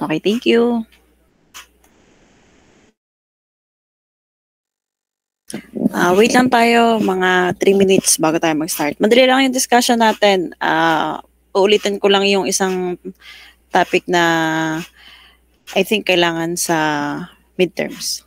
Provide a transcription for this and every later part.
Okay, thank you. Wait lang tayo, mga 3 minutes bago tayo mag-start. Madali lang yung discussion natin. Uulitin ko lang yung isang topic na I think kailangan sa midterms.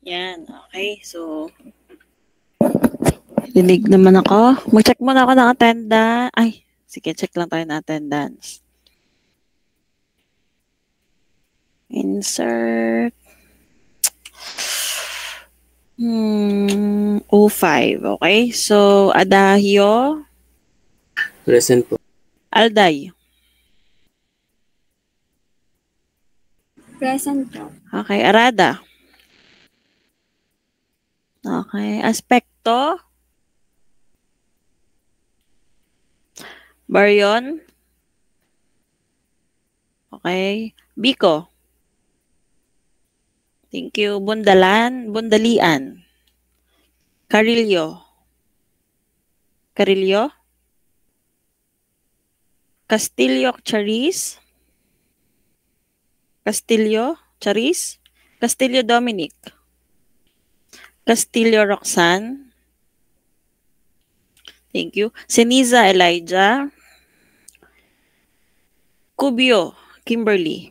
Yan, okay. So, dinig naman ako. Mag-check muna ako ng attendance. Ay, sige, check lang tayo ng attendance. Insert. 05. Okay? So, Adagio. Present po. Alday. Present po. Okay. Arada. Okay. Aspekto. Baryon. Okay. Biko. Thank you. Bundalan. Bundalian. Carillo. Carillo. Castillo Charis. Castillo Charis. Castillo Dominic. Castillo Roxanne. Thank you. Seniza Elijah. Cubio Kimberly.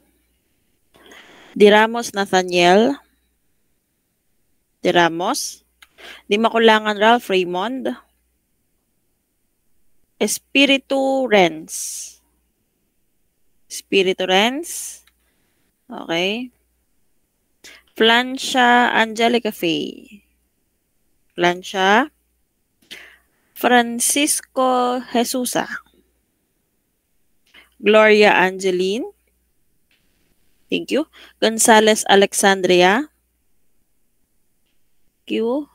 Di Ramos Nathaniel. Di Ramos. Di Makulangan Ralph Raymond. Espiritu Renz. Espiritu Renz. Okay. Flancia Angelica Faye. Flancia. Francisco Jesusa. Gloria Angeline. Thank you. Gonzales Alexandria. Thank you.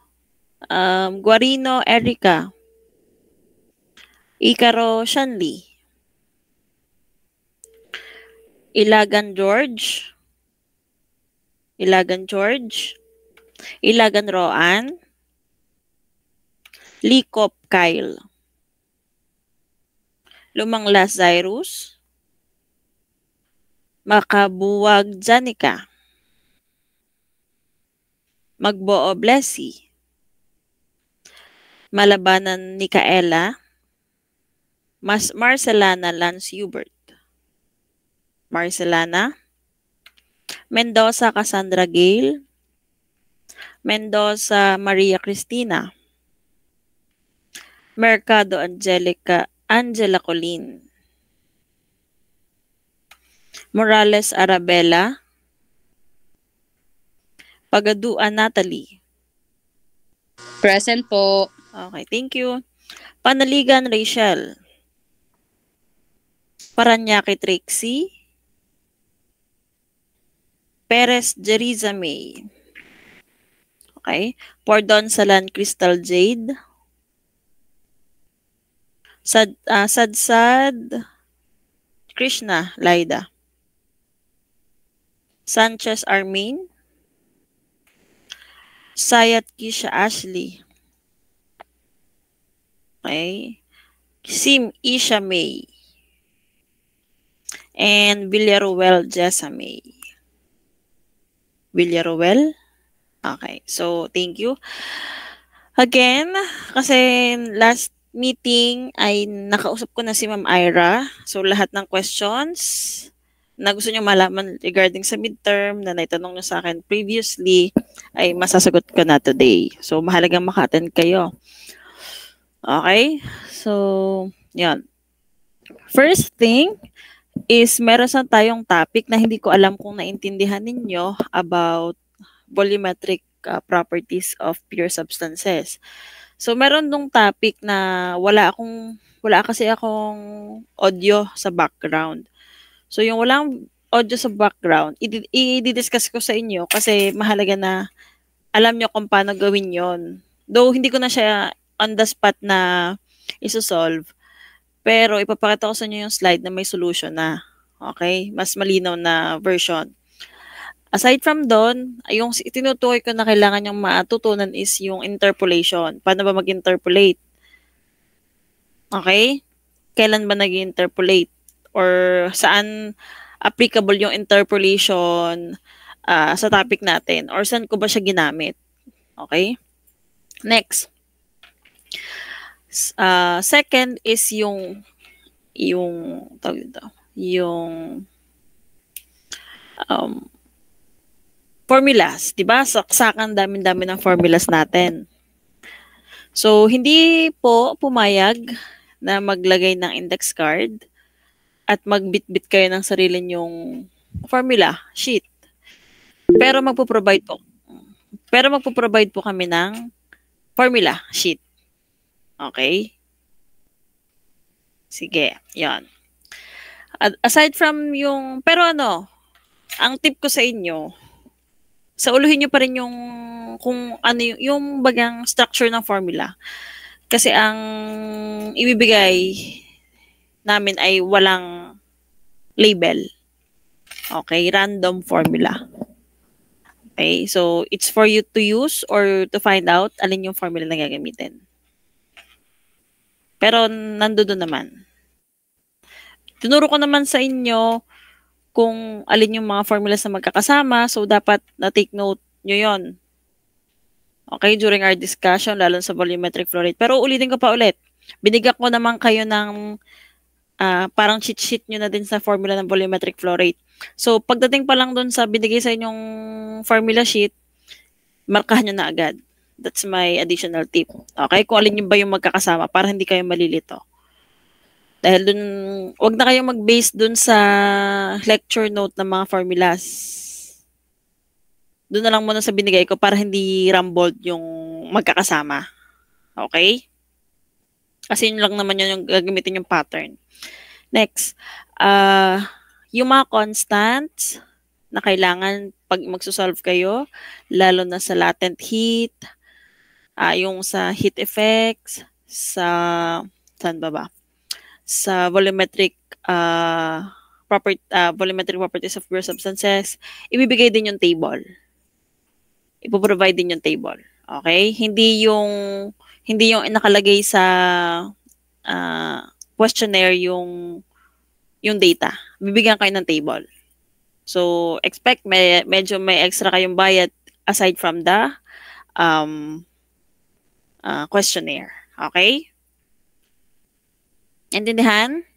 Guarino Erica. Icaro Shanley. Ilagan George. Ilagan George. Ilagan Roan. Likop Kyle. Lumanglas Cyrus. Makabuwag Janica. Magboo Blessy. Malabanan Nicaela. Marcelana Lance Hubert. Marcelana. Mendoza Cassandra Gale. Mendoza Maria Cristina. Mercado Angela Colin. Morales Arabella. Pagaduan Natalie. Present po. Okay, thank you. Panaligan Rachel. Paranaque Trixie. Perez Jeriza May. Okay. Pordon Salan Crystal Jade. Sadsad Krishna Laida. Sanchez Armin. Sayat Kisha Ashley. Okay. Sim Isha May. And Villaruel Jessa May. Villaruel? Okay. So, thank you. Again, kasi last meeting ay nakausap ko na si Ma'am Ira. So, lahat ng questions na gusto nyo malaman regarding sa midterm na naitanong nyo sa akin previously ay masasagot ko na today. So, mahalagang maka-attend kayo. Okay? So, yan. First thing is meron sa tayong topic na hindi ko alam kung naintindihan ninyo about volumetric properties of pure substances. So, meron nung topic na wala kasi akong audio sa background. So, yung walang audio sa background, i-discuss ko sa inyo kasi mahalaga na alam nyo kung paano gawin yon. Though, hindi ko na siya on the spot na isosolve. Pero, ipapakita ko sa inyo yung slide na may solution na. Okay? Mas malinaw na version. Aside from doon, yung tinutukoy ko na kailangan yung matutunan is yung interpolation. Paano ba mag-interpolate? Okay? Kailan ba nag-interpolate? Or saan applicable yung interpolation sa topic natin? Or saan ko ba siya ginamit? Okay? Next. Second is yung formulas, 'di ba? Saksakan dami-dami ng formulas natin. So, hindi po pumayag na maglagay ng index card at magbitbit kayo ng sarili nyong formula sheet. Pero magpo-provide po kami ng formula sheet. Okay? Sige, yan. Aside from yung, pero ang tip ko sa inyo, sauluhin nyo pa rin yung, kung ano yung bagang structure ng formula. Kasi ang ibibigay namin ay walang label. Okay, random formula. Okay, so it's for you to use or to find out alin yung formula na gagamitin. Pero nandoon naman. Tinuro ko naman sa inyo kung alin yung mga formulas na magkakasama, so dapat na-take note nyo yon. Okay, during our discussion, lalo sa volumetric flow rate. Pero ulitin ko pa ulit, binigyan ko naman kayo ng parang cheat sheet nyo na din sa formula ng volumetric flow rate. So, pagdating pa lang dun sa binigay sa inyong formula sheet, markahan nyo na agad. That's my additional tip. Okay? Kung alin yung ba yung magkakasama para hindi kayo malilito. Dahil dun, wag na kayong mag-base dun sa lecture note ng mga formulas. Doon na lang muna sa binigay ko para hindi rumbled yung magkakasama. Okay? Kasi yun lang naman yun yung gagamitin yung pattern. Next, yung mga constants na kailangan pag magsosolve kayo, lalo na sa latent heat, yung sa heat effects, saan ba? Sa volumetric volumetric properties of pure substances, ibibigay din yung table. Ipoprovide din yung table. Okay? Hindi yung nakalagay sa questionnaire yung data. Bibigyan kayo ng table. So, expect medyo may extra kayong bayad aside from the questionnaire. Okay? Intindihan?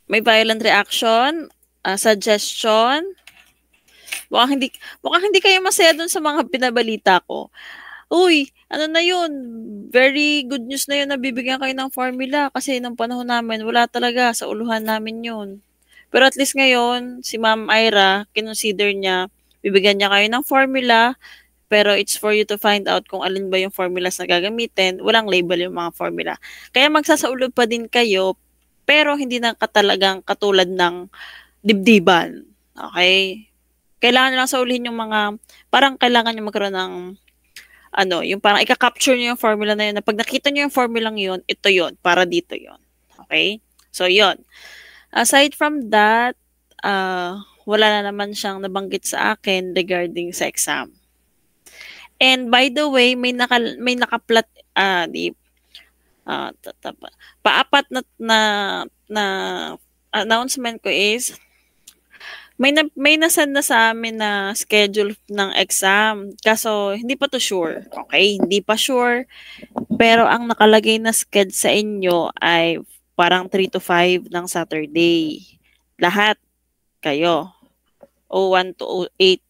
May violent reaction, suggestion. Mukhang hindi kayo masaya dun sa mga pinabalita ko. Uy, ano na yun? Very good news na yun na bibigyan kayo ng formula kasi nung panahon namin, wala talaga. Sa uluhan namin yun. Pero at least ngayon, si Ma'am Ira, kinonsider niya, bibigyan niya kayo ng formula, pero it's for you to find out kung alin ba yung formulas na gagamitin. Walang label yung mga formula. Kaya magsasaulog pa din kayo, pero hindi na talagang katulad ng dibdiban. Okay? Kailangan lang saulihin yung mga, parang kailangan nyo magkaroon ng, yung parang ika-capture nyo yung formula na yun, na pag nakita nyo yung formula yun, ito yun, para dito yun. Okay? So, yun. Aside from that, wala na naman siyang nabanggit sa akin regarding sa exam. And by the way, may nakaplat, paapat na announcement ko is, may nasend na sa amin na schedule ng exam. Kaso, hindi pa to sure. Okay? Hindi pa sure. Pero ang nakalagay na schedule sa inyo ay parang 3 to 5 ng Saturday. Lahat kayo. 01 to 08.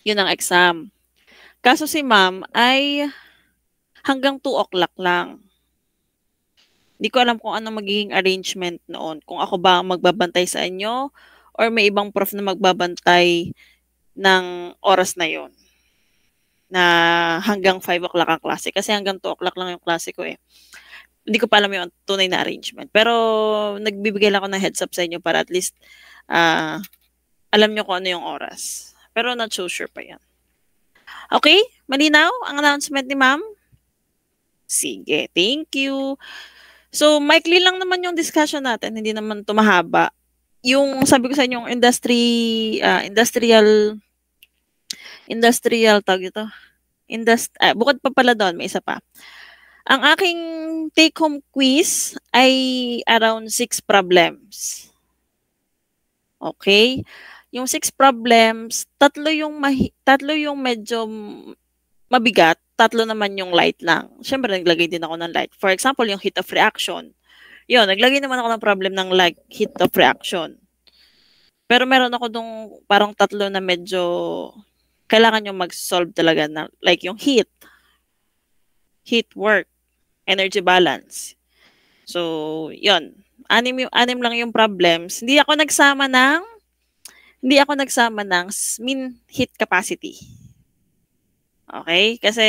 Yun ang exam. Kaso si ma'am ay hanggang 2 o'clock lang. Hindi ko alam kung ano magiging arrangement noon. Kung ako ba magbabantay sa inyo or may ibang prof na magbabantay ng oras na yon na hanggang 5 o'clock ang klase. Kasi hanggang 2 o'clock lang yung klase ko eh. Hindi ko pa alam yung tunay na arrangement. Pero nagbibigay lang ako ng heads up sa inyo para at least alam nyo kung ano yung oras. Pero not so sure pa yan. Okay? Malinaw ang announcement ni ma'am? Sige, thank you. So, maikli lang naman yung discussion natin. Hindi naman ito mahaba. Yung sabi ko sa inyo, yung industrial tawag ito. Bukod pa pala doon, may isa pa. Ang aking take-home quiz ay around 6 problems. Okay? Yung 6 problems, tatlo yung medyo mabigat, 3 naman yung light lang. Siyempre, naglagay din ako ng light. For example, yung heat of reaction. Yun, naglagay naman ako ng problem ng heat of reaction. Pero meron ako dong parang 3 na medyo kailangan nyo mag-solve talaga na like yung heat work, energy balance. So, yun. 6 lang yung problems. Hindi ako nagsama ng mean heat capacity. Okay? Kasi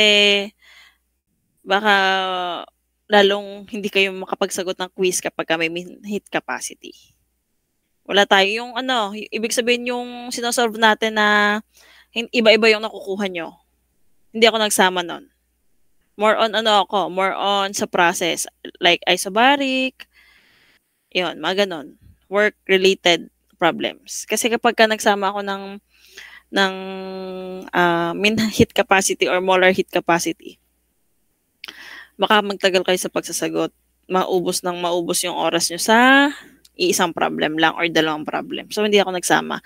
baka lalong hindi kayo makapagsagot ng quiz kapag may heat capacity. Wala tayo yung ibig sabihin yung sinosolve natin na iba-iba yung nakukuha nyo. Hindi ako nagsama nun. More on sa process. Like isobaric, yun, mga ganon. Work-related problems. Kasi kapag nagsama ako ng mean heat capacity or molar heat capacity, baka magtagal kayo sa pagsasagot. Maubos yung oras nyo sa iisang problem lang or dalawang problem. So, hindi ako nagsama.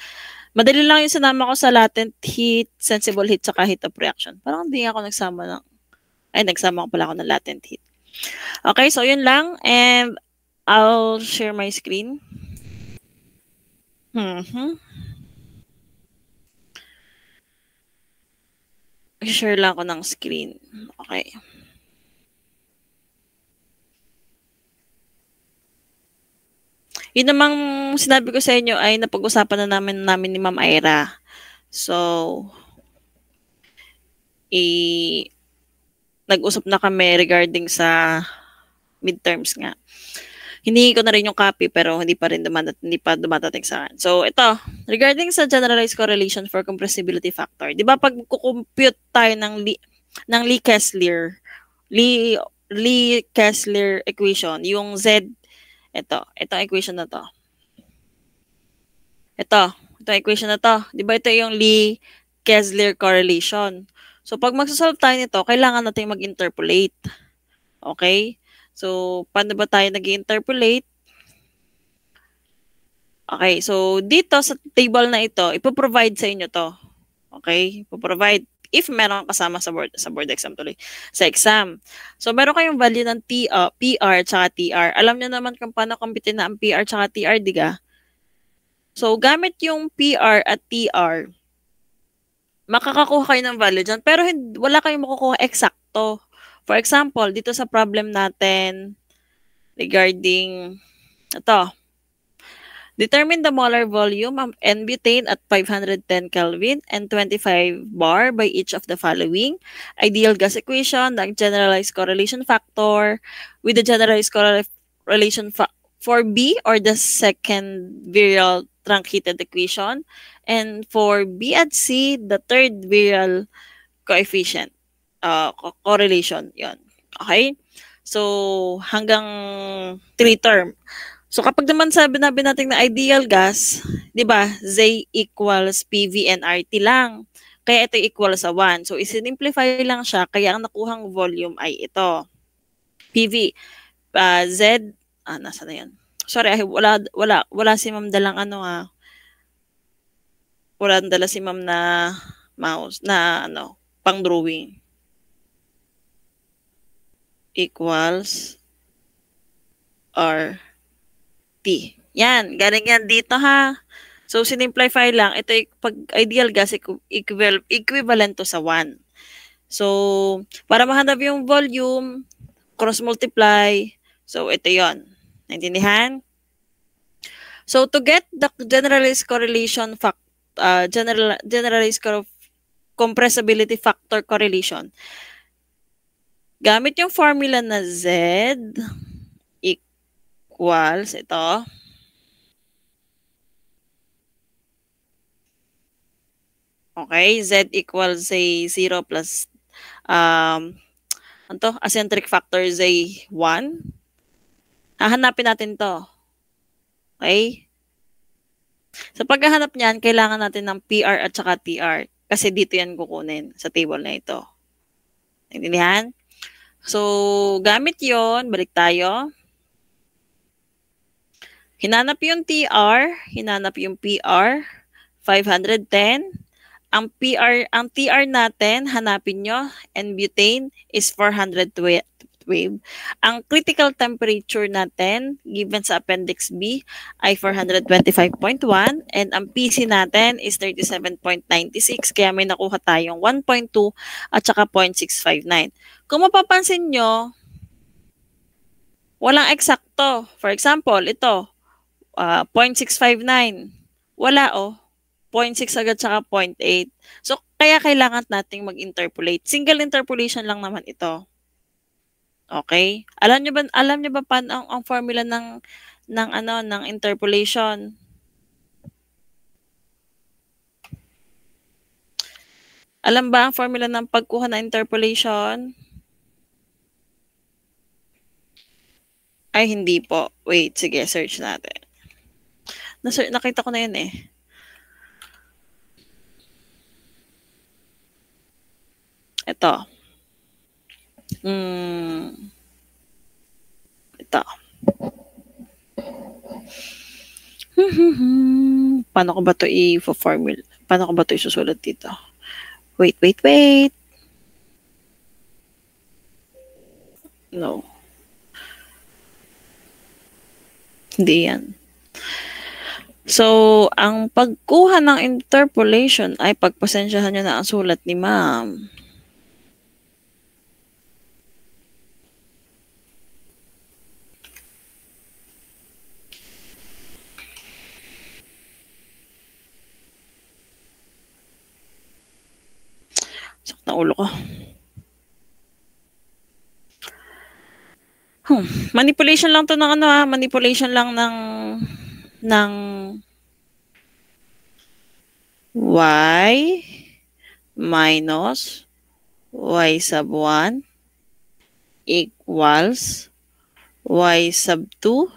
Madali lang yung sinama ko sa latent heat, sensible heat, saka heat of reaction. Parang hindi ako nagsama nagsama ko pala ako ng latent heat. Okay, so yun lang. And I'll share my screen. Share lang ako ng screen. Okay. Yun namang sinabi ko sa inyo ay napag-usapan na namin ni Ma'am Ira. So, nag-usap na kami regarding sa midterms nga. Hiningi ko na rin yung copy pero hindi pa dumatating sa akin. So, ito, regarding sa generalized correlation for compressibility factor. 'Di ba pag compute tayo ng Lee-Kessler equation, yung Z, itong equation na to. Itong equation na to. 'Di ba ito yung Lee-Kessler correlation? So, pag magsasolve tayo nito, kailangan natin mag-interpolate. Okay? So, paano ba tayo nag-interpolate? Okay, so dito sa table na ito, ipoprovide sa inyo to. Okay? Ipoprovide if meron kasama sa board exam tuloy. Sa exam. So, meron kayong value ng PR tsaka TR. Alam niyo naman kung paano kumpitin na ang PR tsaka TR, diga? So, gamit yung PR at TR, makakakuha kayo ng value dyan, pero wala kayong makukuha eksakto. For example, dito sa problem natin regarding ito. Determine the molar volume of N-butane at 510 Kelvin and 25 bar by each of the following. Ideal gas equation, the generalized correlation factor with the generalized correlation for B or the second virial truncated equation. And for B at C, the third virial coefficient. Correlation, yon. Okay? So, hanggang 3 term. So, kapag naman sabi natin na ideal gas, di ba, Z equals PV and RT lang. Kaya ito equal sa 1. So, isinimplify lang siya, kaya ang nakuhang volume ay ito. PV. Z, nasa na yan? Sorry, wala si ma'am dalang wala dala si ma'am na mouse, na pang drawing. Equals RT. Yan, galing yan dito ha. So, sinimplify lang. Ito, pag ideal gas, equivalent to sa 1. So, para mahanap yung volume, cross-multiply. So, ito yon. Naintindihan? So, to get the generalized correlation generalized compressibility factor correlation, gamit yung formula na Z equals ito. Okay, Z equals say 0 plus eccentric factor Z1. Hahanapin natin to. Okay? Sa paghahanap niyan, kailangan natin ng PR at saka TR kasi dito yan kukunin sa table na ito. Naintindihan? So, gamit yon, balik tayo. Hinanap yung TR, hinanap yung PR, 510. Ang TR natin, hanapin nyo, N-butane is 412. Ang critical temperature natin, given sa Appendix B, ay 425.1. And ang PC natin is 37.96. Kaya may nakuha tayong 1.2 at saka 0.659. Kung mapapansin nyo, walang eksakto. For example, ito, 0.659. Wala 0.6 agad saka 0.8. So, Kaya kailangan nating mag-interpolate. Single interpolation lang naman ito. Okay? Alam niyo ba paano ang formula ng interpolation? Alam ba ang formula ng pagkuha ng interpolation? Ay, hindi po. Wait, sige, search natin. Nakita ko na yun eh. Ito. Ito. Paano ko ba ito i-formula? Paano ko ba ito isusulat dito? Wait. No. Hindi yan. So, ang pagkuha ng interpolation ay pagpasensyahan nyo na ang sulat ni ma'am. Sakit na ulo ko. Manipulation lang to ng manipulation lang ng y minus y sub 1 equals y sub 2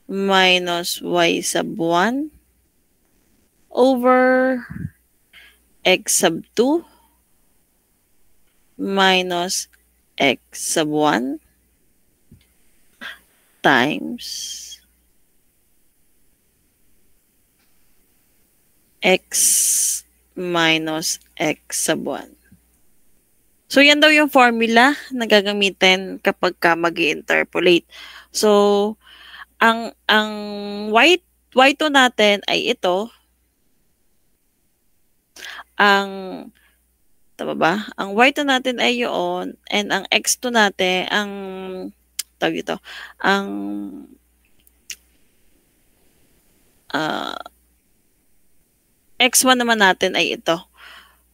minus y sub 1 over x sub 2 minus x sub 1 times x minus x sub 1. So, yan daw yung formula na gagamitin kapag ka mag-interpolate. So, ang y2 natin ay ito. Tama ba? Ang y2 natin ay yun, and ang x2 natin, x1 naman natin ay ito.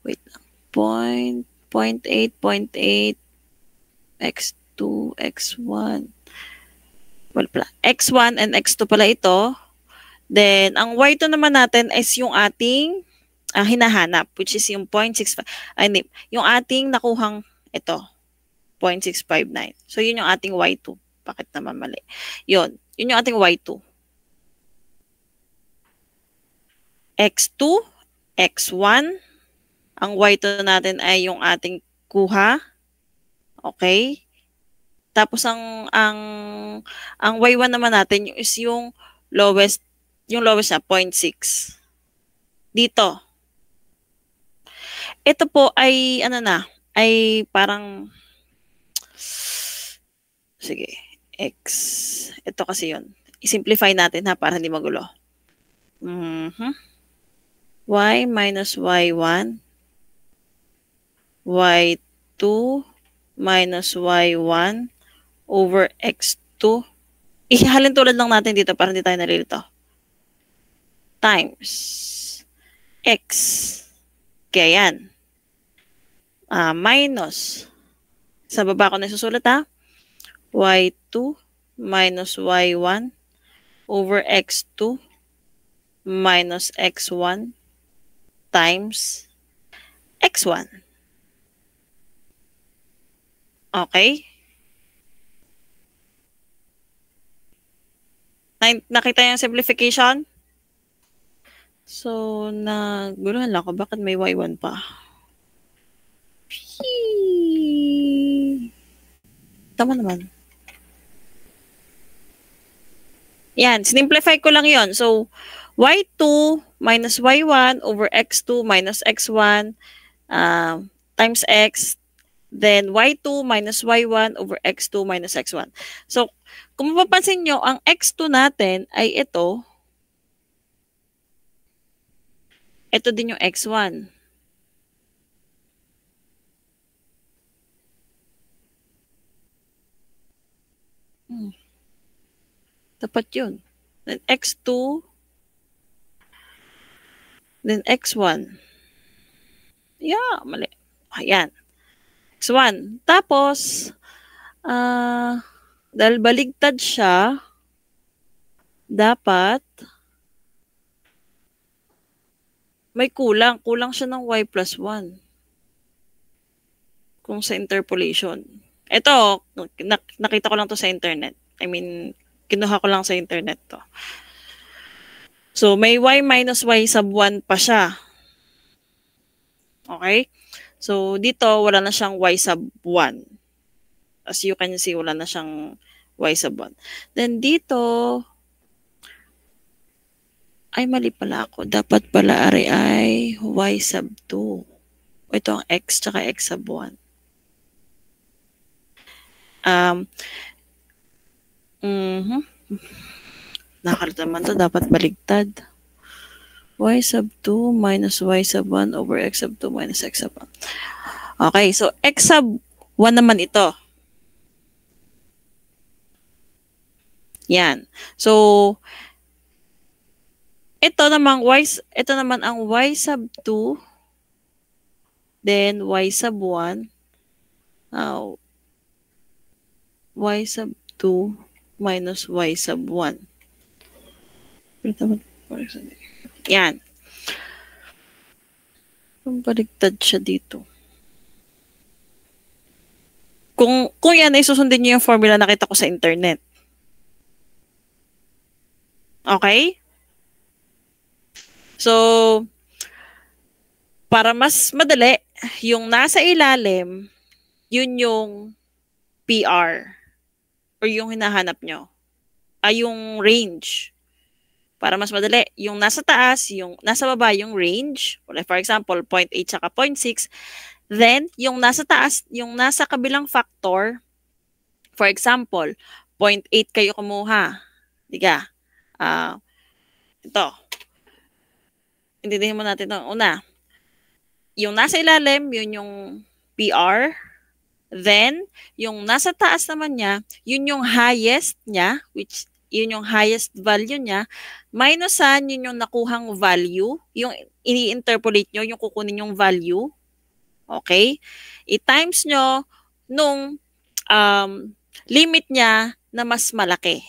Wait lang. 0.8, x2, x1. Well, x1 and x2 pala ito. Then, ang y2 naman natin is yung ating hinahanap, which is yung 0.65. Yung ating nakuhang ito, 0.659. So, yun yung ating y2. Bakit naman mali? Yun yung ating y2. x2, x1. Ang y2 natin ay yung ating kuha. Okay? Tapos ang y1 naman natin is yung lowest na 0.6. Dito. Ito po ay ay parang sige, x. Ito kasi yun. I-simplify natin para hindi magulo. Y minus y1 y2 minus y1 over x2. Ihalin tulad lang natin dito para hindi tayo nalilito. Times x. Kaya yan. Minus. Sa baba ko na susulat y2 minus y1 over x2 minus x1 times x1. Okay? Nakita yung simplification? So, naguluhan lang ako. Bakit may y1 pa? Tama naman. Yan, sinimplify ko lang yon. So, y2 minus y1 over x2 minus x1 times x. Then, y2 minus y1 over x2 minus x1. So, kung mapapansin nyo, ang x2 natin ay ito. Ito din yung x1. Dapat yun. Then, x2 Then x1. Yeah, mali. Ayan. x1. Tapos, dahil baligtad siya, dapat may kulang. Kulang siya ng y plus 1. Kung sa interpolation. Ito, nakita ko lang to sa internet. I mean, kinuha ko lang sa internet to. So, may y minus y sub 1 pa siya. Okay? So, dito, wala na siyang y sub 1. As you can see, wala na siyang y sub 1. Then, dito, ay, mali pala ako. Dapat pala ay y sub 2. Ito ang x tsaka x sub 1. Nakalita naman to. Dapat baligtad. Y sub 2 minus y sub 1 over x sub 2 minus x sub 1. Okay, so x sub 1 naman ito. Yan. So, ito naman ang y sub 2, then y sub 1, y sub 2 minus y sub 1. Yan. Baligtad siya dito. Kung yan ay susundin niyo yung formula na nakita ko sa internet. Okay? So, para mas madali, yung nasa ilalim, yun yung PR or yung hinahanap nyo. Yung range. Para mas madali, yung nasa taas, yung nasa baba, yung range. For example, 0.8 saka 0.6. Then, yung nasa taas, yung nasa kabilang factor, for example, 0.8 kayo kumuha. Diga? Ito. Intindihin mo natin ito. Una, yung nasa ilalim, yun yung PR. Then, yung nasa taas naman niya, yun yung highest niya, which yun yung highest value niya, minusan yun yung nakuhang value, yung ini-interpolate nyo, yung kukunin yung value. Okay? I-times nyo nung limit niya na mas malaki.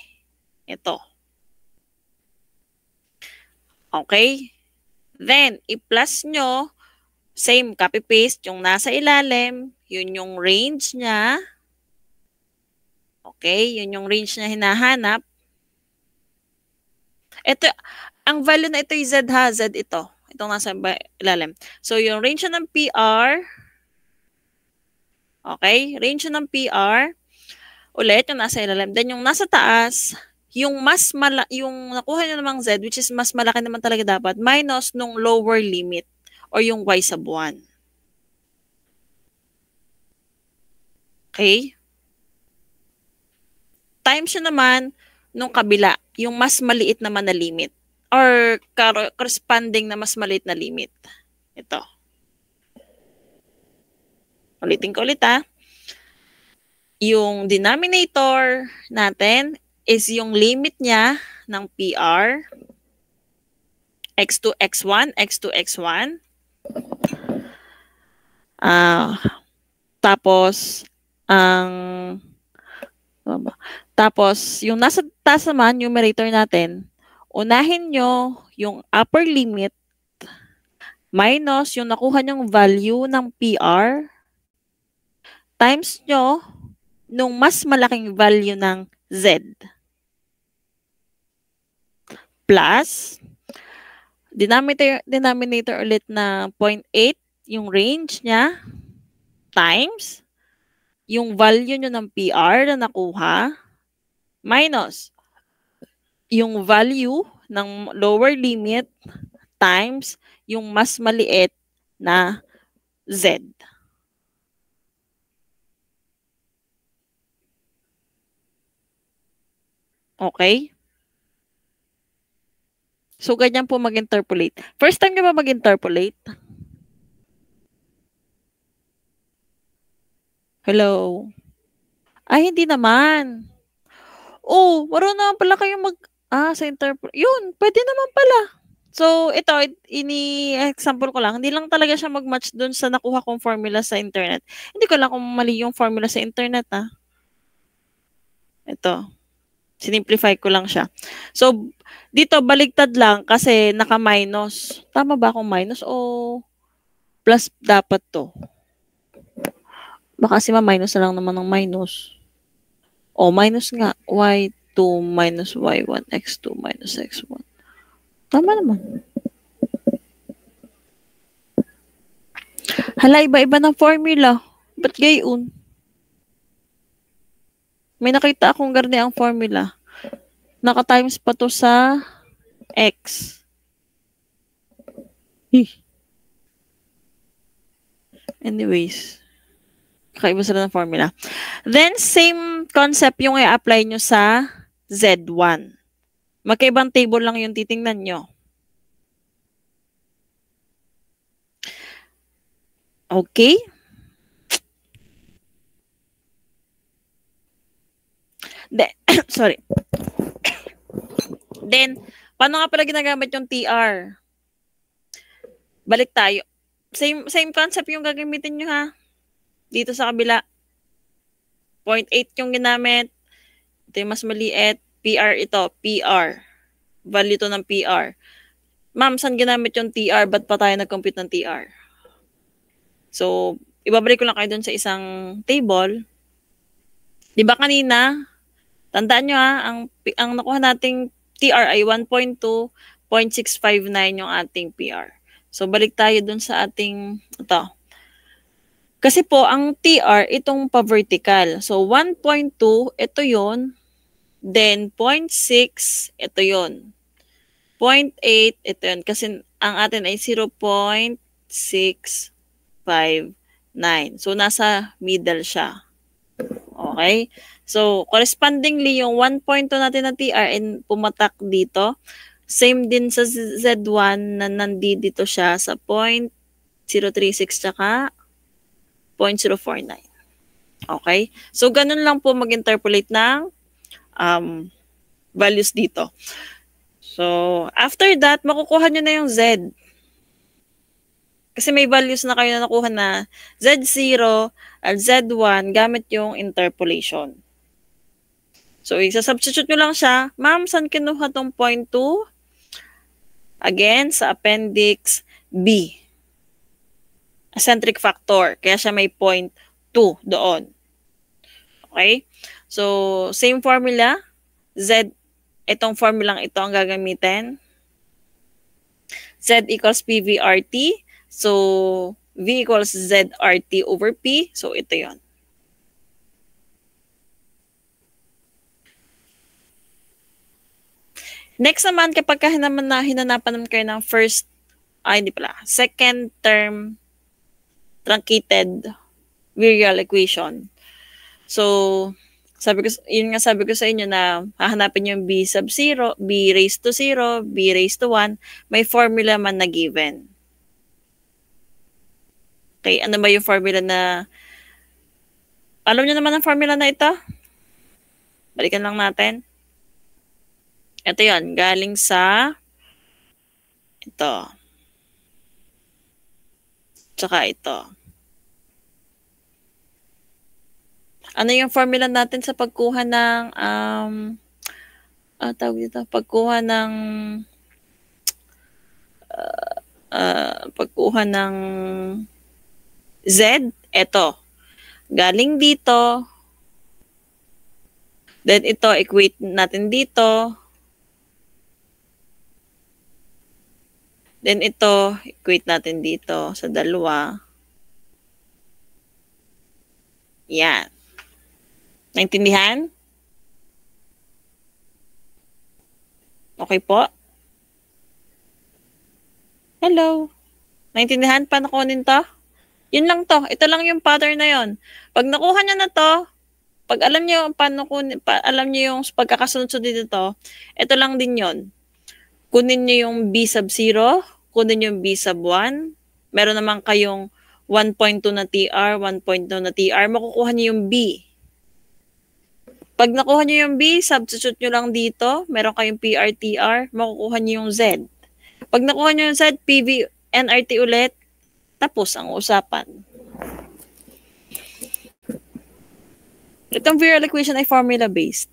Ito. Okay? Then, i-plus nyo, same copy-paste, yung nasa ilalim, yun yung range niya. Okay? Yun yung range na hinahanap. Ito, ang value na ito ay Z ha, Z ito. Itong nasa ilalim. So, yung range ng PR, okay? Range ng PR, ulit yung nasa ilalim. Then, yung nasa taas, yung yung nakuha nyo namang Z, which is mas malaki naman talaga dapat, minus nung lower limit or yung y sub 1. Okay? Times yun naman nung kabila, yung mas maliit naman na limit or corresponding na mas maliit na limit. Ito. Ulitin ko ulit ha. Yung denominator natin is yung limit niya ng PR, x2, x1, x2, x1. Tapos, yung nasa taas naman, numerator natin, unahin nyo yung upper limit minus yung nakuha nyong value ng PR times nyo nung mas malaking value ng Z. Plus, denominator ulit na 0.8, yung range niya, times, yung value nyo ng PR na nakuha, minus, yung value ng lower limit, times, yung mas maliit na Z. Okay? So, ganyan po mag-interpolate. First time nyo ba mag-interpolate? Hello? Ay, hindi naman. Oh, marunong naman pala kayong sa interpolate. Yun, pwede naman pala. So, ito, ini-example ko lang, hindi lang talaga siya mag-match dun sa nakuha kong formula sa internet. Hindi ko lang kung mali yung formula sa internet, ha. Ito. Sinimplify ko lang siya. So, dito, baligtad lang kasi naka-minus. Tama ba akong minus o plus dapat to? Baka kasi ma-minus na lang naman ng minus. O, minus nga. Y2 minus Y1, X2 minus X1. Tama naman. Hala, iba-iba ng formula. Ba't gayon? May nakita akong garni ang formula. Naka-times pa to sa X. Anyways. Kakaiba sila ng formula. Then, same concept yung i-apply nyo sa Z1. Magkaibang table lang yung titingnan nyo. Okay? Sorry. Then, paano nga pala ginagamit yung TR? Balik tayo. Same concept yung gagamitin nyo, ha? Dito sa kabila. 0.8 yung ginamit. Ito yung mas maliit. PR ito. PR. Value to ng PR. Ma'am, saan ginamit yung TR? Ba't pa tayo nag-compute ng TR? So, ibabalik ko lang kayo dun sa isang table. Di ba kanina, tandaan nyo, ha, ang nakuha nating TR ay 1.2.659 yung ating PR. So, balik tayo dun sa ating, ito. Kasi po, ang TR, itong pa-vertical. So, 1.2, ito yon. Then, 0.6, ito yon. 0.8, ito yun. Kasi ang atin ay 0.659. So, nasa middle siya. Okay? So, correspondingly, yung 1.2 natin na TR and pumatak dito. Same din sa Z1 na nandito siya sa 0.036 tsaka 0.049. Okay? So, ganun lang po mag-interpolate ng values dito. So, after that, makukuha nyo na yung Z. Kasi may values na kayo na nakuha na Z0 at Z1 gamit yung interpolation. So, isa-substitute nyo lang siya. Ma'am, saan kinuha tong 0.2? Again, sa appendix B. Eccentric factor. Kaya siya may 0.2 doon. Okay? So, same formula. Z, itong formulang ito ang gagamitin. Z equals PVRT. So, V equals ZRT over P. So, ito yon. Next naman, kapag hinanapan naman kayo ng second term truncated virial equation. So, yun nga sabi ko sa inyo na hahanapin yung B sub 0, B raised to 0, B raised to 1, may formula man na given. Okay, ano ba yung formula na, alam nyo naman ang formula na ito? Balikan lang natin. Ito yon, galing sa ito. Tsaka ito. Ano yung formula natin sa pagkuha ng pagkuha ng Z? Ito. Galing dito. Then ito, equate natin dito. Then ito, equate natin dito sa dalawa. Yan. Naintindihan? Okay po? Hello? Naintindihan? Paano kunin to? Yun lang to. Ito lang yung pattern na yon. Pag nakuha nyo na to, pag alam nyo paano alam nyo yung pagkakasunod-sunod dito, ito lang din yon. Kunin nyo yung B sub 0, kunin nyo yung B sub 1. Meron naman kayong 1.2 na TR, 1.2 na TR, makukuha nyo yung B. Pag nakuha nyo yung B, substitute nyo lang dito, meron kayong PR, TR, makukuha nyo yung Z. Pag nakuha nyo yung Z, PV, NRT ulit, tapos ang usapan. Itong virial equation ay formula-based.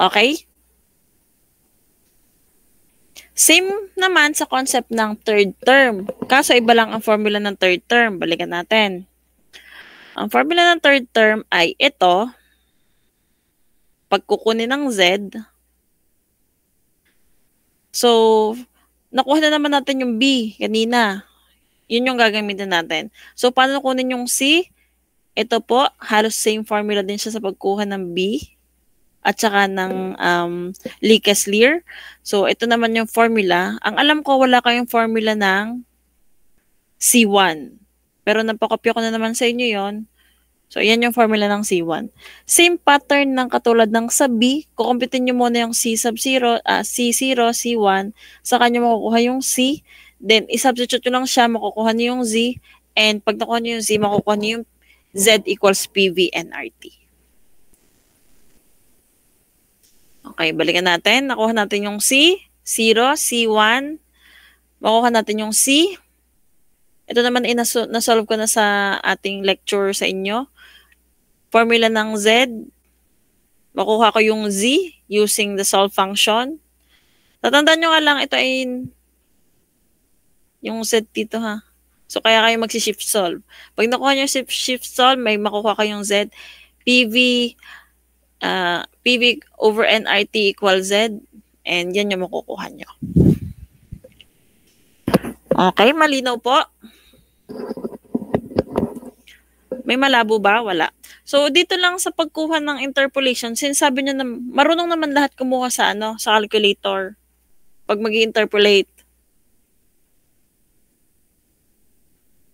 Okay? Same naman sa concept ng third term. Kaso iba lang ang formula ng third term. Balikan natin. Ang formula ng third term ay ito. Pag kukunin ng Z. So, nakuha na naman natin yung B kanina. Yun yung gagamitin natin. So, paano kunin yung C? Ito po, halos same formula din siya sa pagkuha ng B at saka ng Likes-Lear. So, ito naman yung formula. Ang alam ko, wala kayong formula ng C1. Pero napakopya ko na naman sa inyo yon. So, yan yung formula ng C1. Same pattern ng katulad ng sa B. Kukumpitin nyo muna yung C sub 0, C0, C1. Saka nyo makukuha yung C. Then, isubstitute nyo lang siya, makukuha nyo yung Z. And pag nakuha nyo yung Z, makukuha nyo yung Z equals PV NRT. Okay, balikan natin. Nakuha natin yung C, 0, C1. Makuha natin yung C. Ito naman ay nasolve ko na sa ating lecture sa inyo. Formula ng Z. Makuha ko yung Z using the solve function. Tatandaan nyo nga lang, ito ay yung Z dito ha. So, kaya kayo magsi-shift solve. Pag nakuha nyo yung shift solve, may makuha kayong Z. PV over NRT equals Z. And yan yung makukuha nyo. Okay, malinaw po. May malabo ba? Wala. So, dito lang sa pagkuha ng interpolation, sinasabi nyo na marunong naman lahat kumuha sa sa calculator. Pag mag-interpolate.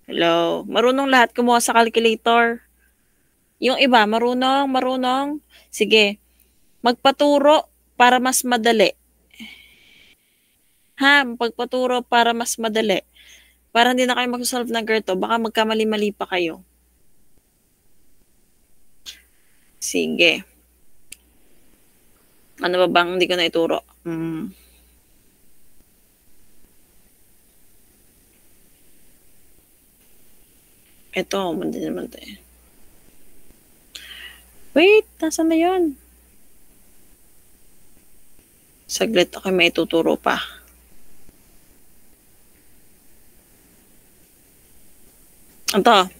Hello. Marunong lahat kumuha sa calculator. Yung iba, marunong. Sige. Magpaturo para mas madali. Pagpaturo para mas madali. Para hindi na kayo mag-solve ng ganito. Baka magkamali-mali pa kayo. Sige. Ano ba bang hindi ko na ituro? Ito, mandi naman tayo. Wait, nasaan na yun? Saglit ako may ituturo pa. Ito.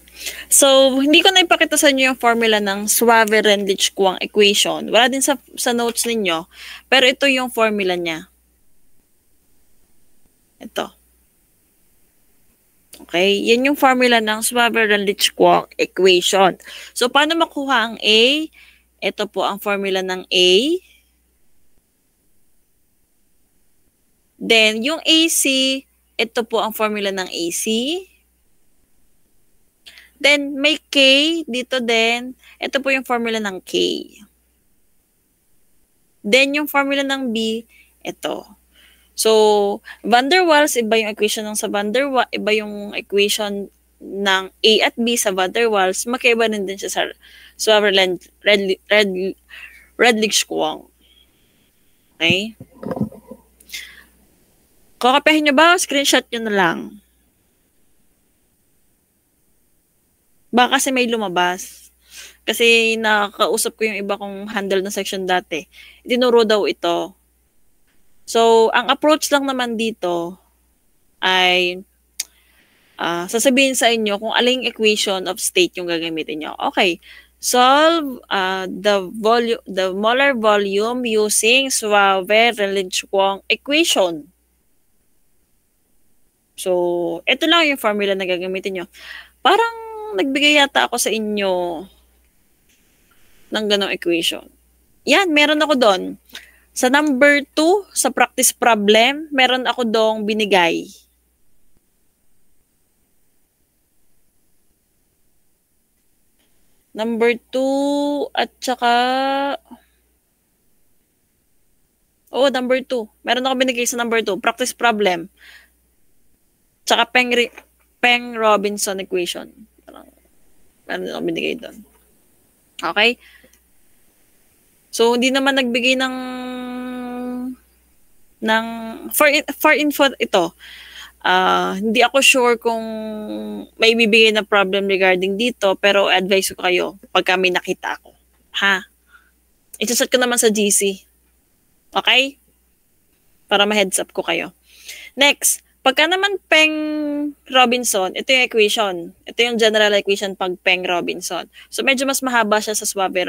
So, hindi ko na ipakita sa inyo yung formula ng Suave-Rendlich-Kwong equation. Wala din sa notes ninyo. Pero ito yung formula niya. Ito. Okay? Yan yung formula ng Suave-Rendlich-Kwong equation. So, paano makuha ang A? Ito po ang formula ng A. Then, yung AC, ito po ang formula ng AC. Then, may K dito din. Ito po yung formula ng K. Then, yung formula ng B, ito. So, van der Waals, iba yung equation ng sa van der Waals, iba yung equation ng A at B sa van der Waals, magkaiba din siya sa Suave-Rendlich-Kwong. Okay? Kakapehin nyo ba? Screenshot nyo na lang. Baka kasi may lumabas. Kasi nakausap ko yung iba kong handle na section dati. Dinuro daw ito. So, ang approach lang naman dito ay sasabihin sa inyo kung aling equation of state yung gagamitin nyo. Okay. Solve the molar volume using Suave-Rendlich-Kwong equation. So, ito lang yung formula na gagamitin nyo. Parang nagbigay yata ako sa inyo ng ganong equation. Yan, meron ako doon. Sa number 2, sa practice problem, meron ako doong binigay. Number 2 at saka number 2. Meron ako binigay sa number 2, practice problem. Tsaka Peng Robinson equation. Meron ako binigay doon. Okay? So, hindi naman nagbigay ng ng for info ito. Hindi ako sure kung may bibigay na problem regarding dito, pero advise ko kayo pagka may nakita ako. Ha? I-chat ko naman sa GC. Okay? Para ma-heads up ko kayo. Next, pagka naman Peng Robinson, ito yung equation. Ito yung general equation pag Peng Robinson. So medyo mas mahaba siya sa Suave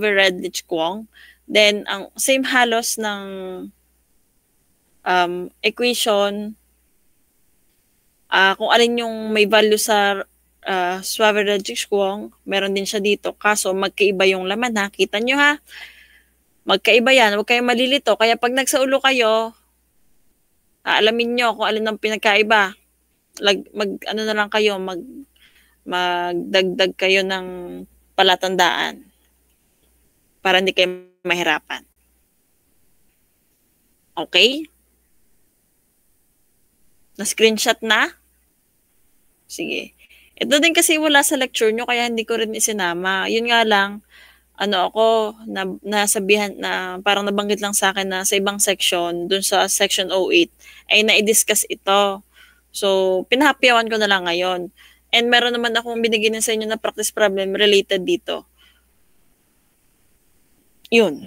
Redlich Kwong. Then, ang same halos ng equation, kung alin yung may value sa Suave Redlich Kwong, meron din siya dito. Kaso, magkaiba yung laman ha. Kita nyo ha? Magkaiba yan. Huwag kayong malilito. Kaya pag nagsaulo kayo, alamin nyo kung alin ang pinagkaiba. Ano na lang kayo, magdagdag kayo ng palatandaan para hindi kayo mahirapan. Okay? Na-screenshot na? Sige. Ito din kasi wala sa lecture nyo, kaya hindi ko rin isinama. Yun nga lang, nasabihan na parang nabanggit lang sa akin na sa ibang section, dun sa section 08, ay na-discuss ito. So, pinahapyawan ko na lang ngayon. And meron naman akong binigyan sa inyo na practice problem related dito. Yun.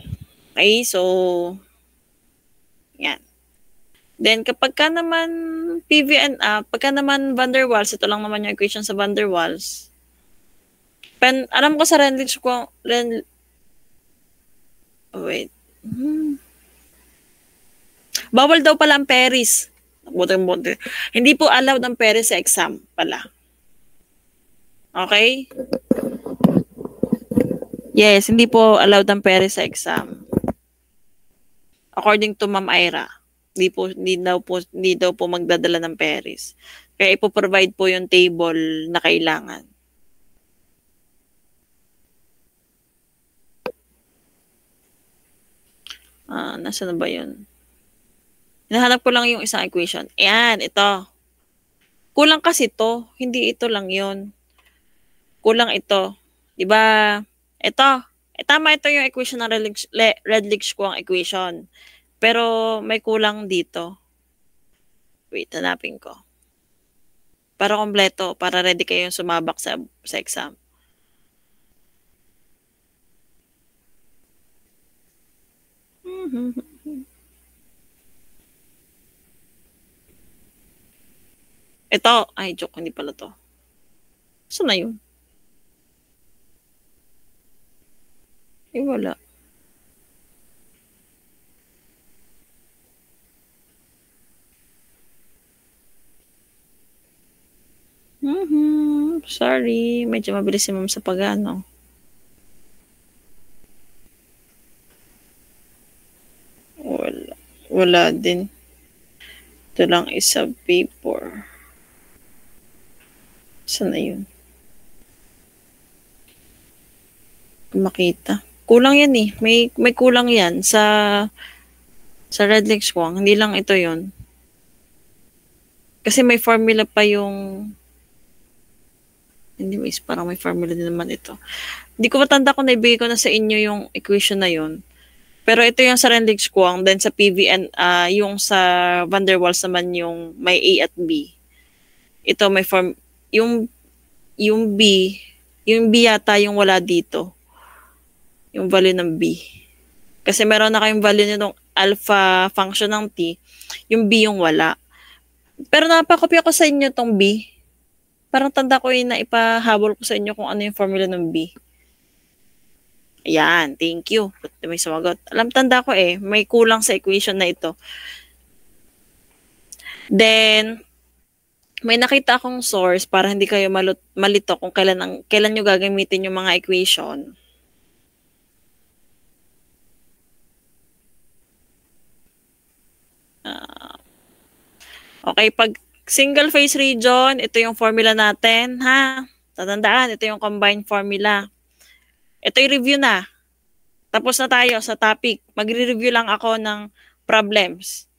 Okay, so, yan. Then, kapag ka naman pagka naman van der Waals, ito lang naman yung equation sa van der Waals. Alam ko sa Redlich ko, wait. Bawal daw pala ang Paris. Hindi po allowed ang Paris sa exam pala. Okay? Yes, hindi po allowed ang Paris sa exam. According to Ma'am Ira. Hindi daw po magdadala ng Paris. Kaya ipo-provide po yung table na kailangan. Nasaan na ba yun? Hinahanap ko lang yung isang equation. Ayan, ito. Kulang kasi to. Hindi ito lang yun. Kulang ito. Diba? Ito. Tama ito yung equation ng Redlich Kwong equation. Pero may kulang dito. Wait, hanapin ko. Para kompleto. Para ready kayong sumabak sa exam. Ito. Ay, joke. Hindi pala to. Saan na yun? Ay, wala. Sorry. Medyo mabilis si Ma'am sa pag-ano. Wala din. Ito lang isa paper. Saan na yun? Makita. Kulang yan eh. May kulang yan sa Redlich Kwong. Hindi lang ito yun. Kasi may formula pa yung anyways, parang may formula din naman ito. Hindi ko matanda kung naibigay ko na sa inyo yung equation na yun. Pero ito yung sa Redlich Kwong, then sa PVN, yung sa van der Waals naman yung may A at B. Ito may yung B yata yung wala dito. Yung value ng B. Kasi meron na kayong value nitong alpha function ng T, yung B yung wala. Pero napakopya ko sa inyo tong B. Parang tanda ko yun na ipahabol ko sa inyo kung ano yung formula ng B. Ayan, thank you. May sumagot. Tanda ko eh, may kulang sa equation na ito. Then, may nakita akong source para hindi kayo malito kung kailan nyo gagamitin yung mga equation. Okay, pag single phase region, ito yung formula natin, ha? Tatandaan, ito yung combined formula. Ito yung review na. Tapos na tayo sa topic. Magre-review lang ako ng problems.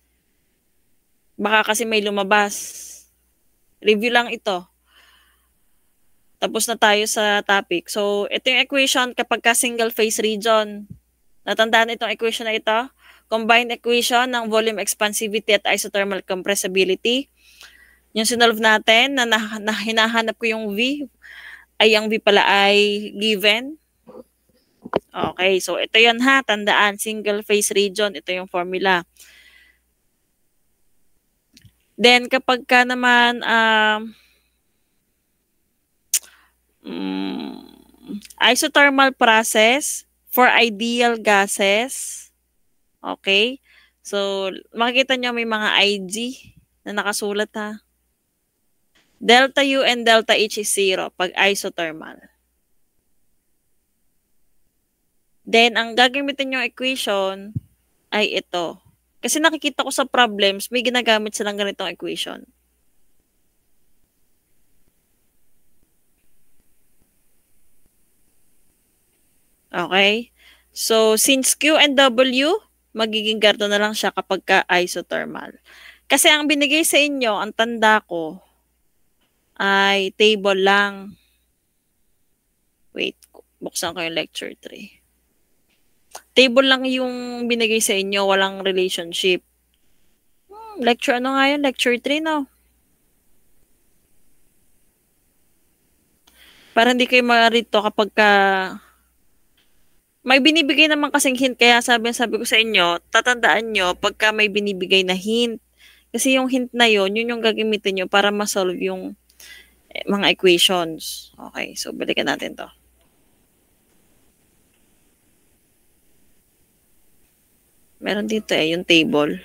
Baka kasi may lumabas. Review lang ito. Tapos na tayo sa topic. So, ito yung equation kapag ka single phase region. Natandaan itong equation na ito? combined equation ng volume expansivity at isothermal compressibility. Yung sinolve natin na hinahanap ko yung V, ay ang V pala ay given. Okay, so ito yan ha, tandaan, single phase region, ito yung formula. Then kapag ka naman isothermal process for ideal gases, okay? So makikita nyo may mga IG na nakasulat ha. Delta U and delta H is 0 pag isothermal. Then, ang gagamitin yung equation ay ito. Kasi nakikita ko sa problems, may ginagamit silang ganitong equation. Okay? So, since Q and W, magiging ganito na lang siya kapag ka isothermal. Kasi ang binigay sa inyo, ang tanda ko, ay table lang. Wait, buksan ko yung lecture 3. Table lang yung binigay sa inyo, walang relationship. Lecture ano nga yun? Lecture 3, no? Para hindi kayo marito kapag ka may binibigay naman kasing hint, kaya sabi ko sa inyo, tatandaan nyo pagka may binibigay na hint. Kasi yung hint na yun yung gagamitin nyo para ma-solve yung mga equations. Okay, so balikan natin to. Meron dito yung table.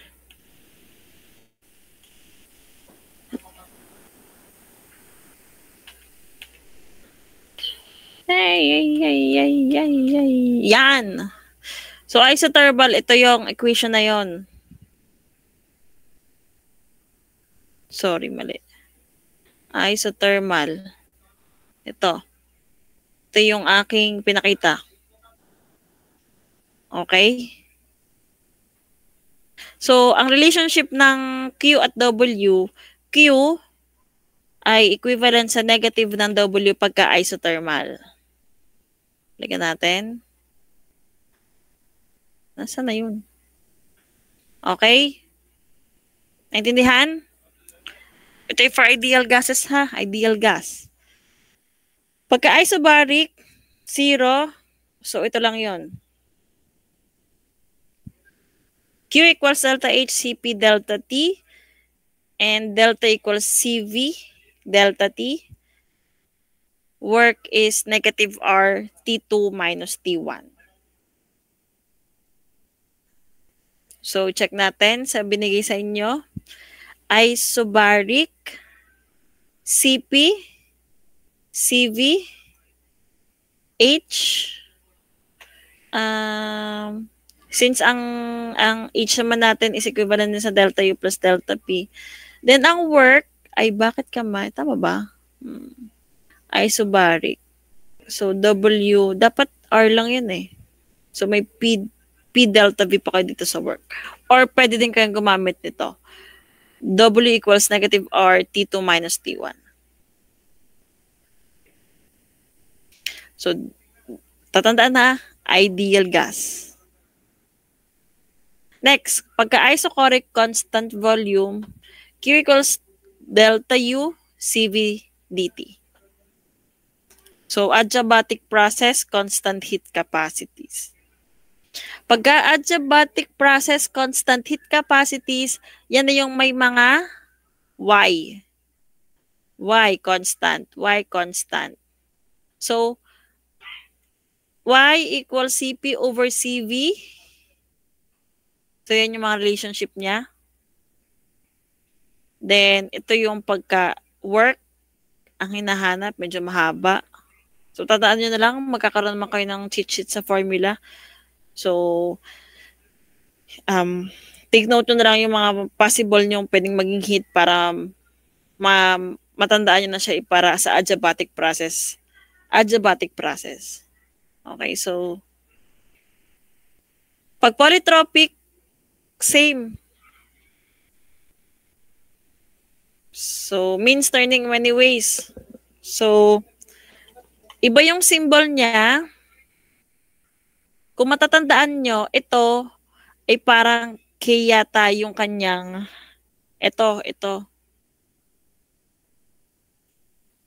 Yan. So, isothermal, ito yung equation na yon. Sorry, mali. Isothermal. Ito. Ito yung aking pinakita. Okay? So, ang relationship ng Q at W, Q ay equivalent sa negative ng W pagka isothermal. Ligan natin. Nasaan na yun? Okay? Naintindihan? Ito ay for ideal gases ha. Ideal gas. Pagka isobaric, 0. So, ito lang yun. Q equals delta H Cp delta T. And delta equals Cv delta T. Work is negative R T2 minus T1. So, check natin sa binigay sa inyo. Isobaric, Cp, Cv, H. Since ang H naman natin is equivalent din sa delta U plus delta P. Then, ang work ay bakit kamay? Tama ba? Isobaric. So, W, dapat R lang yun eh. So, may P delta V pa kayo dito sa work. Or pwede din kayong gumamit nito. W equals negative R T2 minus T1. So, tatandaan na, ideal gas. Next, pagka-isochoric constant volume, Q equals delta U Cv dt. So, adiabatic process, constant heat capacities. Pagka-adiabatic process, constant heat capacities, yan na yung may mga Y. Y constant. Y constant. So, Y equals Cp over Cv. So, yan yung mga relationship niya. Then, ito yung pagka-work. Ang hinahanap, medyo mahaba. So, tandaan nyo na lang, magkakaroon naman kayo ng cheat sheet sa formula. So, take note nyo na lang yung mga possible nyo pwedeng maging hit para matandaan nyo na siya para sa adiabatic process. Adiabatic process. Okay, so, pag polytropic, same. So, means turning many ways. So, iba yung symbol niya. Kung matatandaan nyo, ito ay parang K yata yung kanyang, ito.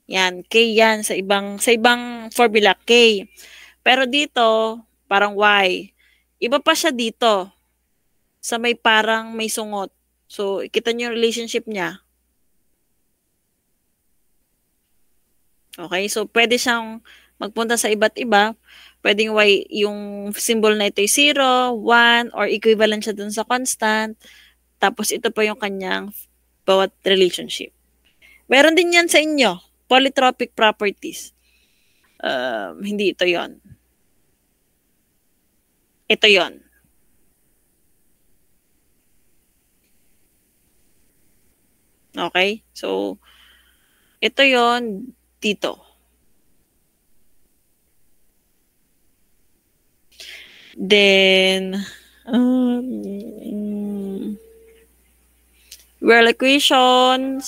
Yan, K yan sa ibang formula K. Pero dito, parang Y. Iba pa siya dito sa may parang may sungot. So, kita niyo yung relationship niya. Okay? So, pwede siyang magpunta sa iba't iba. Pwedeng Y, yung symbol na ito ay 0, 1, or equivalent siya dun sa constant. Tapos, ito pa yung kanyang bawat relationship. Meron din yan sa inyo. Polytropic properties. Hindi ito yon. Ito yon. Okay? So, ito yon dito. Then, Well equations,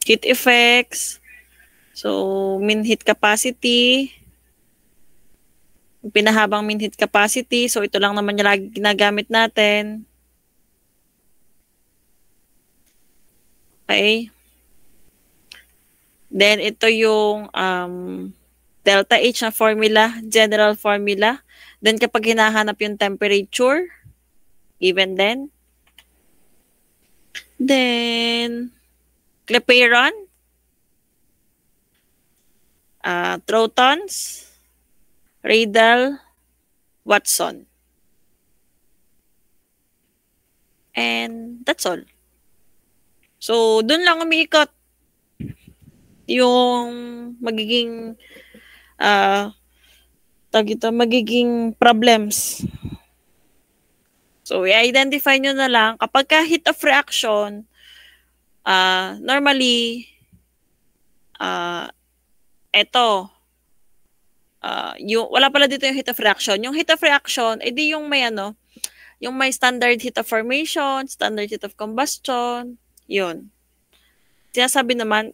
heat effects, so mean heat capacity, pinahabang mean heat capacity, so ito lang naman yung lagi ginagamit natin. Okay. Then ito yung delta H na formula, general formula. Then kapag hinahanap yung temperature, given then. Then, Clapeyron, Trotons, Radal, Watson. And that's all. So, dun lang umiikot yung magiging magiging problems. So, i-identify nyo na lang kapag ka heat of reaction, normally, wala pala dito yung heat of reaction. Yung heat of reaction, edi yung may yung may standard heat of formation, standard heat of combustion, yun. Sinasabi naman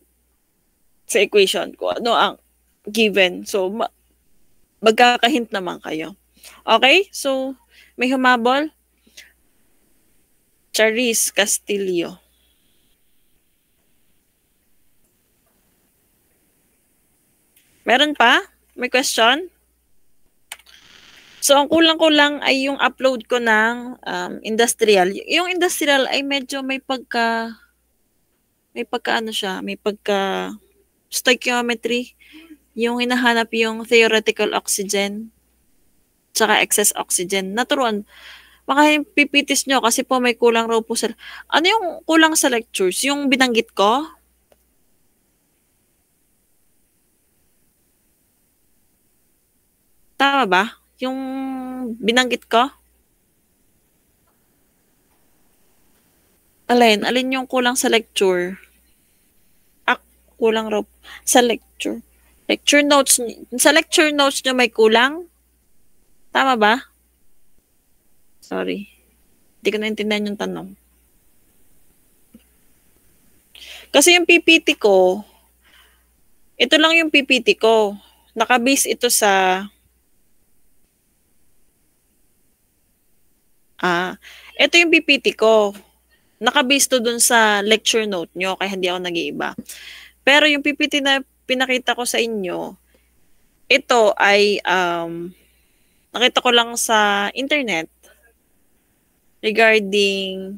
sa equation kung ano ang given. So, magkakahint naman kayo. Okay? So, may humabol? Charis Castillo. Meron pa? May question? So, ang kulang-kulang ay yung upload ko ng industrial. Yung industrial ay medyo may pagka stoichiometry. Yung hinahanap yung theoretical oxygen tsaka excess oxygen. Naturuan. Baka pipitis nyo kasi po may kulang raw po sa... Ano yung kulang sa lectures? Yung binanggit ko? Tama ba? Yung binanggit ko? Alin yung kulang sa lecture? Kulang raw sa lecture. Sa lecture notes nyo may kulang? Tama ba? Sorry. Hindi ko naintindihan yung tanong. Kasi yung PPT ko, ito lang yung PPT ko. Nakabase ito sa ito yung PPT ko. Nakabase to dun sa lecture note nyo, kaya hindi ako nag-iiba. Pero yung PPT na pinakita ko sa inyo, ito ay nakita ko lang sa internet regarding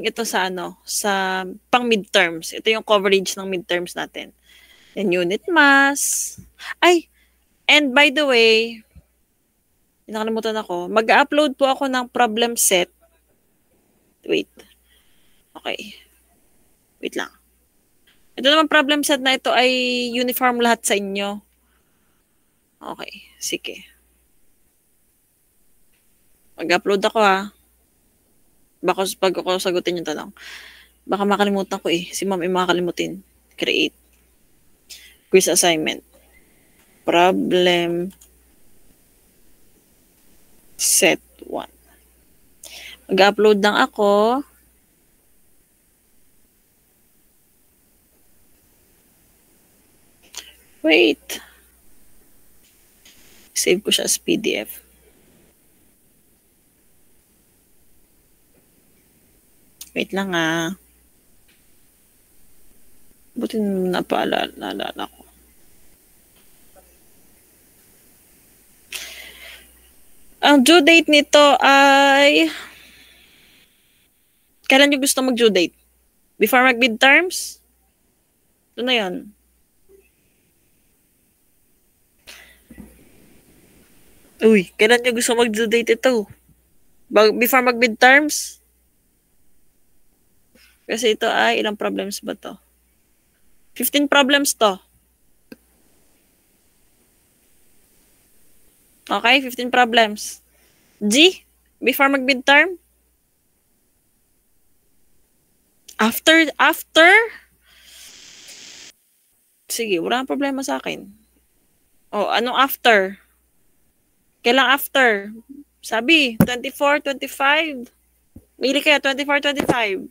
ito sa sa pang midterms. Ito yung coverage ng midterms natin. And unit mass. And by the way, nakalimutan ako, mag-upload po ako ng problem set. Wait. Okay. Wait lang. Ito naman problem set na ito ay uniform lahat sa inyo. Okay. Sige. Mag-upload ako Baka pag ako sagutin yung tanong. Baka makalimutan ko Si ma'am ay makakalimutin. Create. Quiz assignment. Problem set 1. Mag-upload lang ako. Wait. Save ko siya as PDF. Wait lang Buti naalala ko. Ang due date nito ay kailan nyo gusto mag-due date? Before mag-midterms? Ito na yun. Uy, kailan nyo gusto mag-due date ito? Before mag-midterms? Kasi ito ay ilang problems ba to? 15 problems to. Okay, 15 problems. G, before mag-midterm? After? Sige, wala kang problema sa akin. Anong after? Kailang after? Sabi, 24, 25. Mili kaya, 24, 25.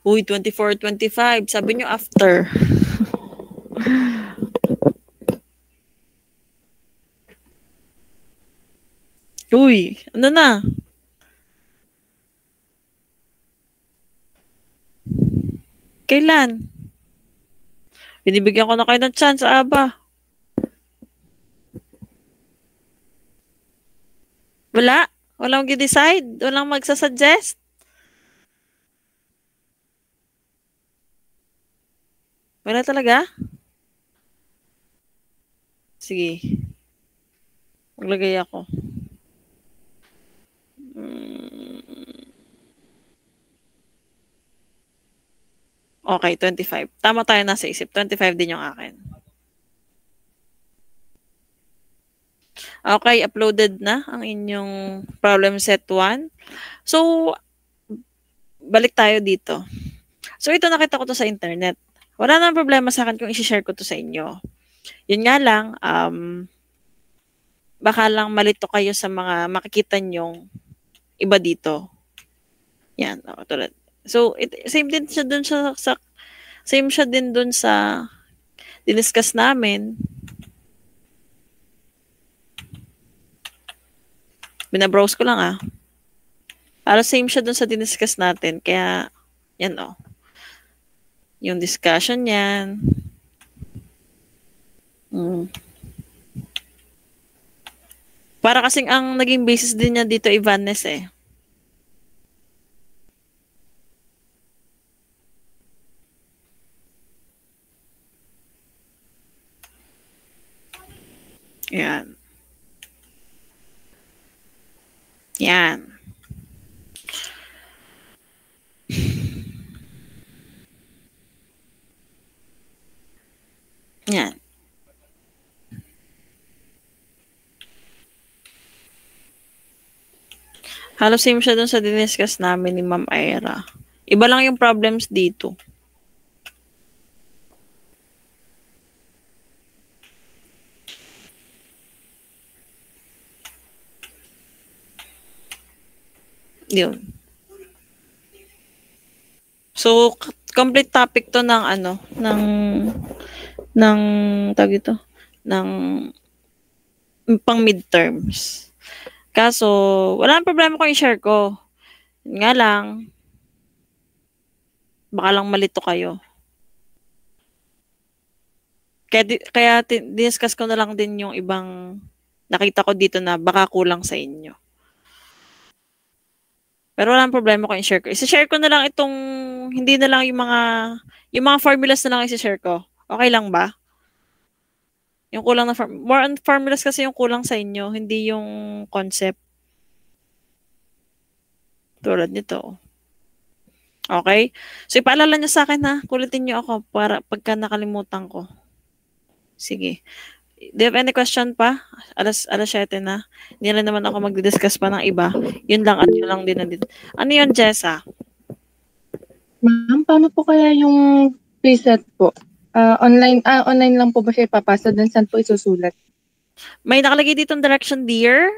Uy, 24, 25. Sabi nyo after. Uy, ano na? Kailan? Binibigyan ko na kayo ng chance, Aba. Wala? Walang mag-decide? Walang magsasuggest? Wala talaga? Sige. Maglagay ako. Okay, 25. Tama tayo nasa isip. 25 din yung akin. Okay, uploaded na ang inyong problem set 1. So, balik tayo dito. So, ito nakita ko to sa internet. Wala nang problema sa akin kung i-share ko to sa inyo. Yun nga lang, baka lang malito kayo sa mga makikita nyong iba dito. Yan, tulad. So, same din siya dun same siya din dun sa diniscuss namin. Binabrowse ko lang Para same siya dun sa diniscuss natin. Kaya, yan yung discussion yan. Para kasing ang naging basis din niya dito, Ivanes Yan. Yan. Yan. Halos same siya dun sa diniscuss namin ni Ma'am Ira. Iba lang yung problems dito. Yun. So, complete topic to ng tawag ito, ng pang midterms. Kaso, wala nang problema kung i-share ko. Nga lang, baka lang malito kayo. Kaya discuss ko na lang din yung ibang nakita ko dito na baka kulang sa inyo. Pero wala nang problema kung i-share ko. I-share ko na lang itong, hindi na lang yung mga formulas na lang i-share ko. Okay lang ba? Yung kulang na more on formulas kasi yung kulang sa inyo, hindi yung concept. Tulad nito. Okay? So, ipaalala nyo sa akin kulitin nyo ako para pagka nakalimutan ko. Sige. Do you have any question pa? Alas 7 na. Hindi na naman ako magdi-discuss pa ng iba. Yun lang at yun lang din. Ano yun, Jessa? Ma'am, paano po kaya yung preset po? Online lang po ba siya ipapasa? Then saan po isusulat? May nakalagay ditong direction, dear.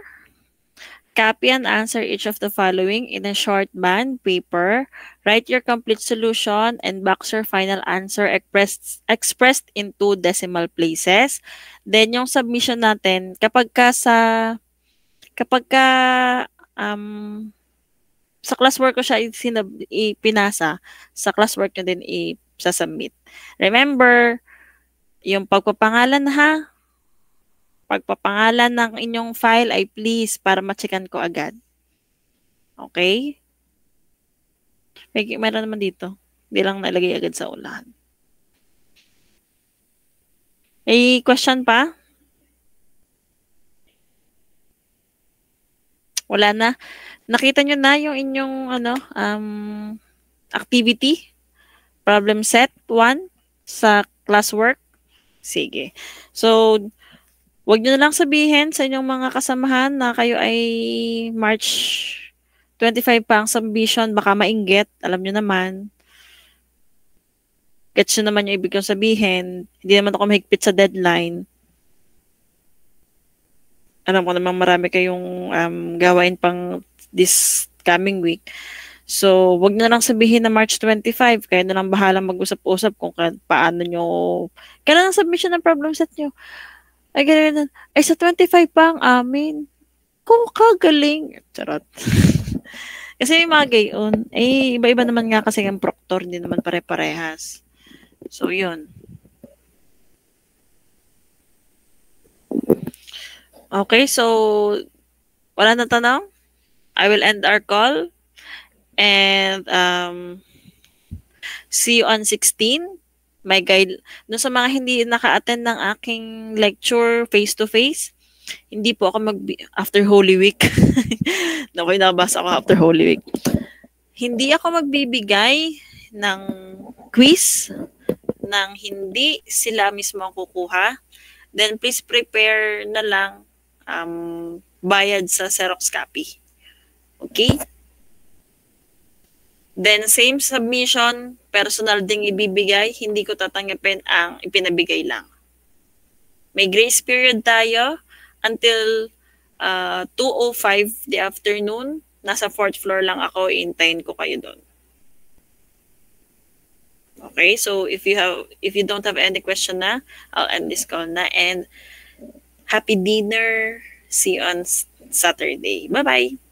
Copy and answer each of the following in a short bond paper. Write your complete solution and box your final answer expressed in 2 decimal places. Then yung submission natin, kapag ka sa classwork ko siya ipinasa, sa classwork nyo din i-submit. Remember, yung pagpapangalan ha, pagpapangalan ng inyong file ay please para ma-checkan ko agad. Okay? Meron naman dito. Hindi lang nalagay agad sa ulahan. May question pa? Wala na. Nakita nyo na yung inyong activity? Problem set 1 sa classwork? Sige. So, wag nyo na lang sabihin sa inyong mga kasamahan na kayo ay March 25 pa ang submission, baka mainggit, alam nyo naman. Gets nyo naman yung ibig kong sabihin. Hindi naman ako mahigpit sa deadline. Alam ko naman marami kayong gawain pang this coming week. So, wag na lang sabihin na March 25. Kaya na lang bahala mag-usap-usap kung paano nyo. Kailan ang submission ng problem set nyo? Ay, ganun. Ay, sa 25 pa ang amin. Kung kagaling. Charot. Kasi yung mga gayon, iba-iba naman nga kasi ang proctor, hindi naman pare-parehas. So, yun. Okay, so, wala na tanong? I will end our call. And, see you on 16. My guide, no sa mga hindi naka-attend ng aking lecture face-to-face, hindi po ako after Holy Week. Nakoy, nabasa ako after Holy Week. Hindi ako magbibigay ng quiz nang hindi sila mismo ang kukuha. Then please prepare na lang bayad sa Xerox copy. Okay? Then, same submission, personal ding ibibigay, hindi ko tatanggapin ang ipinabigay lang. May grace period tayo until 2:05 the afternoon. Nasa 4th floor lang ako, iintayin ko kayo doon. Okay, so if you don't have any question na, I'll end this call na. And happy dinner. See you on Saturday. Bye-bye.